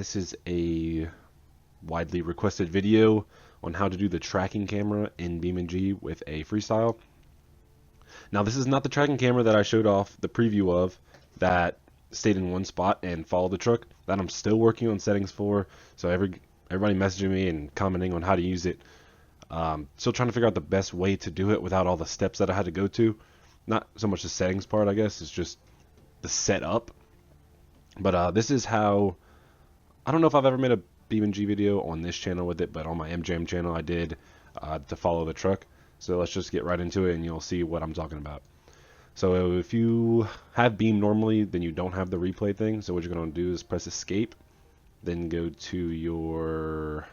this is a widely requested video on how to do the tracking camera in BeamNG with a Freestyle. Now this is not the tracking camera that I showed off the preview of that stayed in one spot and followed the truck. That I'm still working on settings for, so everybody messaging me and commenting on how to use it. Still trying to figure out the best way to do it without all the steps that I had to go to. Not so much the settings part, I guess, it's just the setup. But this is how, I don't know if I've ever made a BeamNG video on this channel with it, but on my MJM channel I did to follow the truck. So let's just get right into it and you'll see what I'm talking about. So if you have Beam normally, then you don't have the replay thing. So what you're going to do is press escape, then go to your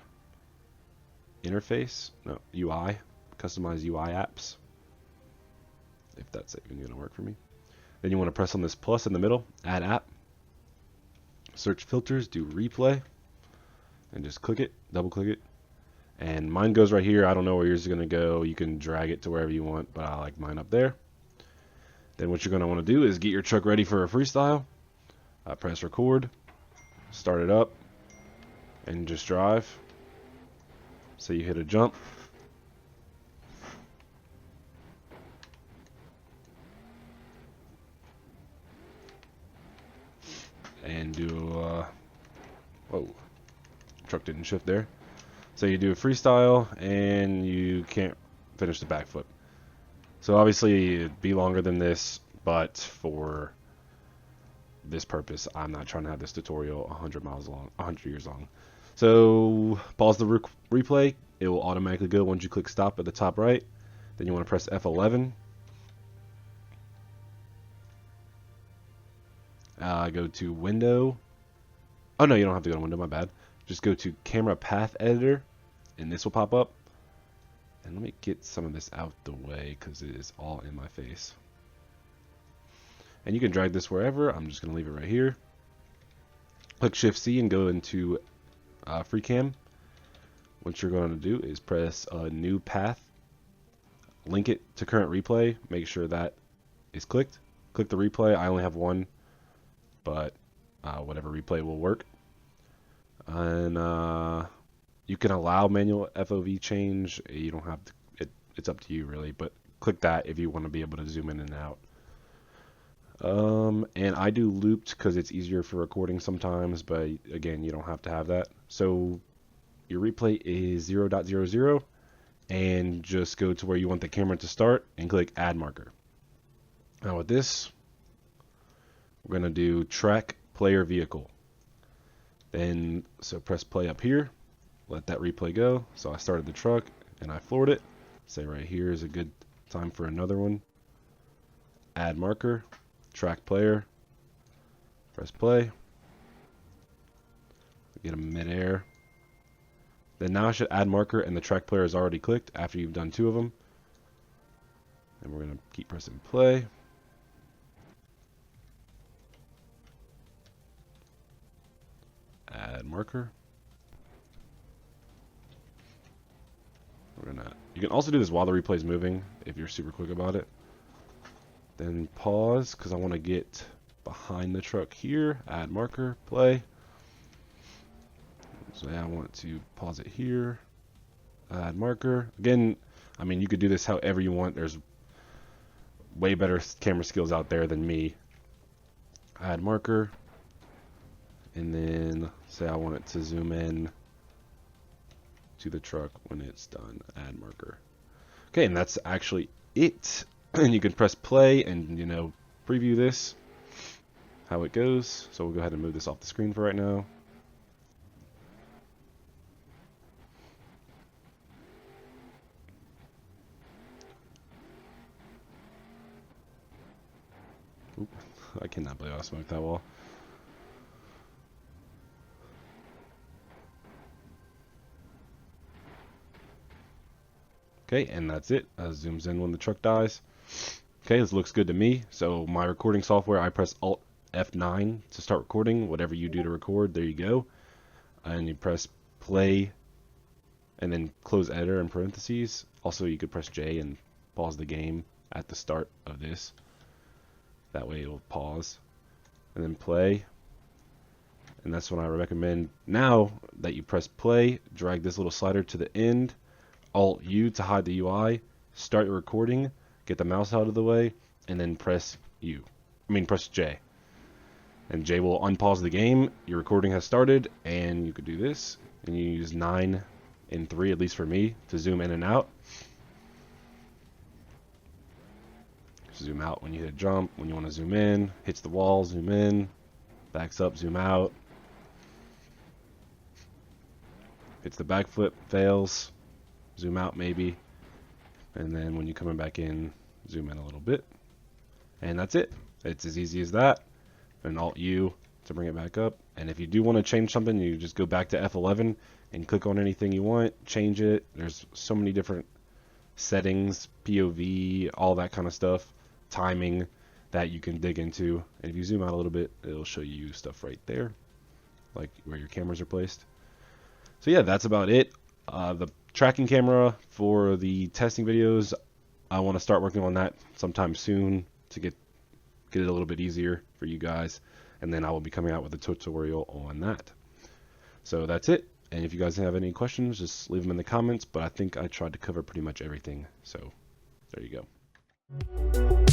interface, no, UI, customize UI apps, if that's even going to work for me. Then you want to press on this plus in the middle, add app, search filters, do replay, and just click it, double click it. And mine goes right here. I don't know where yours is going to go. You can drag it to wherever you want, but I like mine up there. Then what you're going to want to do is get your truck ready for a freestyle. Press record, start it up, and just drive. So you hit a jump. And do whoa, truck didn't shift there. So you do a freestyle and you can't finish the backflip. So obviously it'd be longer than this, but for this purpose I'm not trying to have this tutorial 100 miles long, 100 years long. So pause the replay. It will automatically go once you click stop at the top right. Then you want to press F11. Go to window. Oh no, you don't have to go to window, my bad. Just go to camera path editor and this will pop up. And let me get some of this out the way because it is all in my face. And you can drag this wherever. I'm just going to leave it right here. Click Shift C and go into free cam. What you're going to do is press a new path, link it to current replay, make sure that is clicked. Click the replay. I only have one, but whatever replay will work. And you can allow manual FOV change. You don't have to, it's up to you really, but click that if you want to be able to zoom in and out. And I do looped because it's easier for recording sometimes, but again, you don't have to have that. So your replay is 0.00 and just go to where you want the camera to start and click add marker. Now with this, we're going to do track player vehicle. Then, so press play up here, let that replay go. So I started the truck and I floored it. Say right here is a good time for another one. Add marker, track player, press play, get them mid-air. Then now I should add marker and the track player is already clicked after you've done 2 of them. And we're going to keep pressing play. Add marker. You can also do this while the replay is moving if you're super quick about it. Then pause because I want to get behind the truck here. Add marker, play. So yeah, I want to pause it here. Add marker. Again, I mean, you could do this however you want. There's way better camera skills out there than me. Add marker. And then say I want it to zoom in to the truck when it's done. Add marker. Okay, and that's actually it. And you can press play and, you know, preview this, how it goes. So we'll go ahead and move this off the screen for right now. Oop, I cannot believe I smoked that wall. Okay, and that's it. Zooms in when the truck dies. Okay, this looks good to me. So my recording software, I press Alt F9 to start recording. Whatever you do to record, there you go. And you press play and then close editor in parentheses. Also, you could press J and pause the game at the start of this. That way it'll pause. And then play. and that's when I recommend now that you press play, drag this little slider to the end, Alt U to hide the UI, start your recording, get the mouse out of the way, and then press J. And J will unpause the game. Your recording has started, and you could do this, and you use 9 and 3, at least for me, to zoom in and out. Zoom out when you hit jump, when you want to zoom in, hits the wall, zoom in, backs up, zoom out, hits the backflip, fails, zoom out maybe, and then when you're coming back in, zoom in a little bit, and that's it. It's as easy as that. And Alt U to bring it back up. And if you do want to change something, you just go back to F11 and click on anything you want, change it. There's so many different settings, POV, all that kind of stuff, timing that you can dig into. And if you zoom out a little bit, it'll show you stuff right there, like where your cameras are placed. So yeah, that's about it. The tracking camera for the testing videos, I want to start working on that sometime soon to get it a little bit easier for you guys, and then I will be coming out with a tutorial on that. So that's it, and if you guys have any questions, just leave them in the comments, but I think I tried to cover pretty much everything, so there you go.